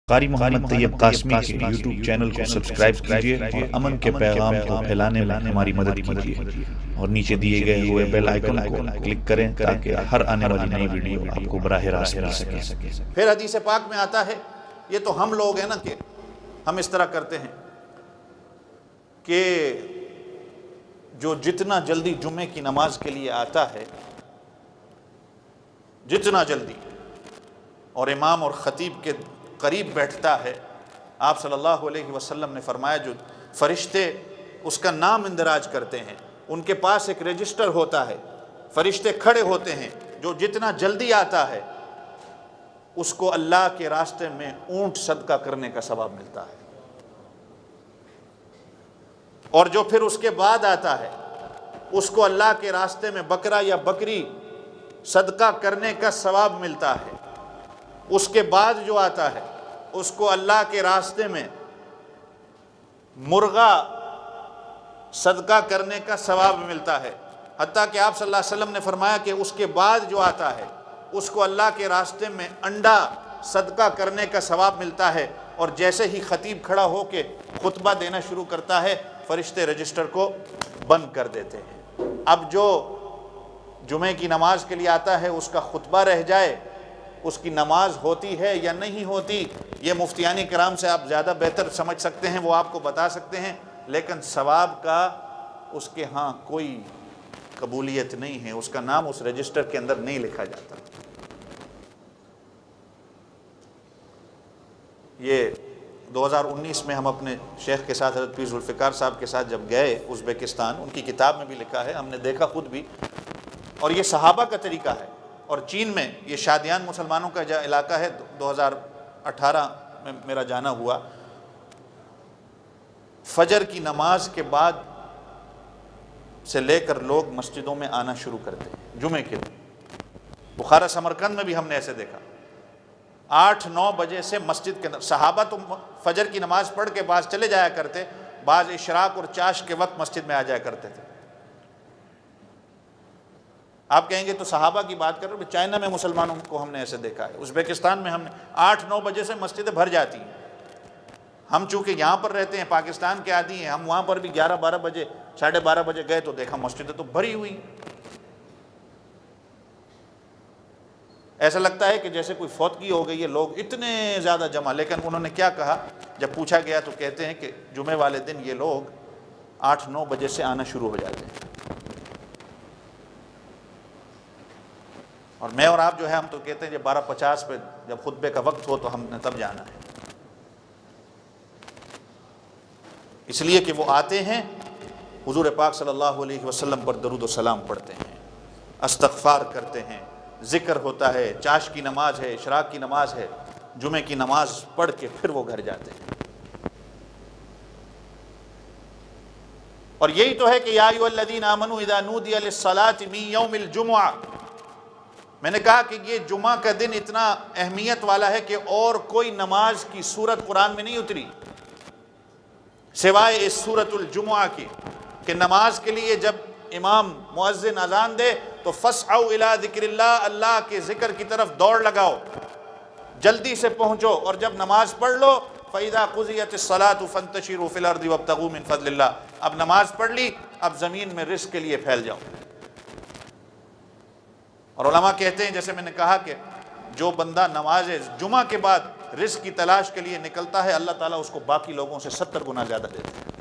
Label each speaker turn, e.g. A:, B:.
A: قاری محمد طیب قاسمی کے YouTube channel کو سبسکرائب کیجئے اور امن کے پیغام کو پھیلانے میں ہماری مدد کیجئے اور نیچے دیے گئے ہوئے بیل آئیکن کو کلک کریں تاکہ ہر آنے والی نئی ویڈیو آپ کو براہ راست مل سکے۔
B: پھر حدیث پاک میں آتا ہے، یہ تو ہم لوگ ہیں نا کہ ہم اس طرح کرتے ہیں کہ جو جتنا جلدی جمعے کی نماز کے لیے آتا ہے، جتنا جلدی اور امام اور خطیب کے قریب بیٹھتا ہے، آپ صلی اللہ علیہ وسلم نے فرمایا جو فرشتے اس کا نام اندراج کرتے ہیں، ان کے پاس ایک رجسٹر ہوتا ہے، فرشتے کھڑے ہوتے ہیں، جو جتنا جلدی آتا ہے اس کو اللہ کے راستے میں اونٹ صدقہ کرنے کا ثواب ملتا ہے، اور جو پھر اس کے بعد آتا ہے اس کو اللہ کے راستے میں بکرا یا بکری صدقہ کرنے کا ثواب ملتا ہے، اس کے بعد جو آتا ہے اس کو اللہ کے راستے میں مرغا صدقہ کرنے کا ثواب ملتا ہے، حتیٰ کہ آپ صلی اللہ علیہ وسلم نے فرمایا کہ اس کے بعد جو آتا ہے اس کو اللہ کے راستے میں انڈا صدقہ کرنے کا ثواب ملتا ہے، اور جیسے ہی خطیب کھڑا ہو کے خطبہ دینا شروع کرتا ہے فرشتے رجسٹر کو بند کر دیتے ہیں۔ اب جو جمعے کی نماز کے لیے آتا ہے اس کا خطبہ رہ جائے، اس کی نماز ہوتی ہے یا نہیں ہوتی، یہ مفتیان کرام سے آپ زیادہ بہتر سمجھ سکتے ہیں، وہ آپ کو بتا سکتے ہیں، لیکن ثواب کا اس کے ہاں کوئی قبولیت نہیں ہے، اس کا نام اس رجسٹر کے اندر نہیں لکھا جاتا۔ یہ 2019 میں ہم اپنے شیخ کے ساتھ حضرت پیر ذوالفقار صاحب کے ساتھ جب گئے ازبکستان، ان کی کتاب میں بھی لکھا ہے، ہم نے دیکھا خود بھی، اور یہ صحابہ کا طریقہ ہے۔ اور چین میں یہ شادیان مسلمانوں کا جو علاقہ ہے، 2018 میں میرا جانا ہوا، فجر کی نماز کے بعد سے لے کر لوگ مسجدوں میں آنا شروع کرتے ہیں جمعے کے دن۔ بخارا سمرقند میں بھی ہم نے ایسے دیکھا، 8-9 بجے سے مسجد کے اندر صحابہ تو فجر کی نماز پڑھ کے بعض چلے جایا کرتے، بعض اشراق اور چاش کے وقت مسجد میں آ جایا کرتے تھے۔ آپ کہیں گے تو صحابہ کی بات کر رہے ہیں، چائنا میں مسلمانوں کو ہم نے ایسے دیکھا ہے، ازبکستان میں ہم نے 8-9 بجے سے مسجدیں بھر جاتی ہیں۔ ہم چونکہ یہاں پر رہتے ہیں، پاکستان کے عادی ہیں، ہم وہاں پر بھی 11-12 بجے 12:30 بجے گئے تو دیکھا مسجدیں تو بھری ہوئی، ایسا لگتا ہے کہ جیسے کوئی فوتگی ہو گئی ہے، لوگ اتنے زیادہ جمع۔ لیکن انہوں نے کیا کہا جب پوچھا گیا تو کہتے ہیں کہ جمعے والے دن یہ لوگ 8-9 بجے سے آنا شروع ہو جاتے ہیں، اور میں اور آپ جو ہے ہم تو کہتے ہیں جب 12:50 پہ جب خطبے کا وقت ہو تو ہم نے تب جانا ہے، اس لیے کہ وہ آتے ہیں، حضور پاک صلی اللہ علیہ وسلم پر درود و سلام پڑھتے ہیں، استغفار کرتے ہیں، ذکر ہوتا ہے، چاش کی نماز ہے، اشراق کی نماز ہے، جمعے کی نماز پڑھ کے پھر وہ گھر جاتے ہیں۔ اور یہی تو ہے کہ یا ایھا الذین آمنوا اذا نودی للصلاۃ من یوم الجمعہ، میں نے کہا کہ یہ جمعہ کا دن اتنا اہمیت والا ہے کہ اور کوئی نماز کی صورت قرآن میں نہیں اتری سوائے اس سورۃ الجمعہ کی، کہ نماز کے لیے جب امام مؤذن اذان دے تو فَاسْعَوْا إِلَىٰ ذِكْرِ اللَّهِ، اللہ کے ذکر کی طرف دوڑ لگاؤ، جلدی سے پہنچو، اور جب نماز پڑھ لو فَإِذَا قُضِيَتِ الصَّلَاةُ فَانتَشِرُوا فِي الْأَرْضِ وَابْتَغُوا مِن فَضْلِ اللَّهِ، اب نماز پڑھ لی، اب زمین میں رزق کے لیے پھیل جاؤ۔ اور علماء کہتے ہیں، جیسے میں نے کہا کہ جو بندہ نماز جمعہ کے بعد رزق کی تلاش کے لیے نکلتا ہے، اللہ تعالیٰ اس کو باقی لوگوں سے 70 گنا زیادہ دیتا ہے۔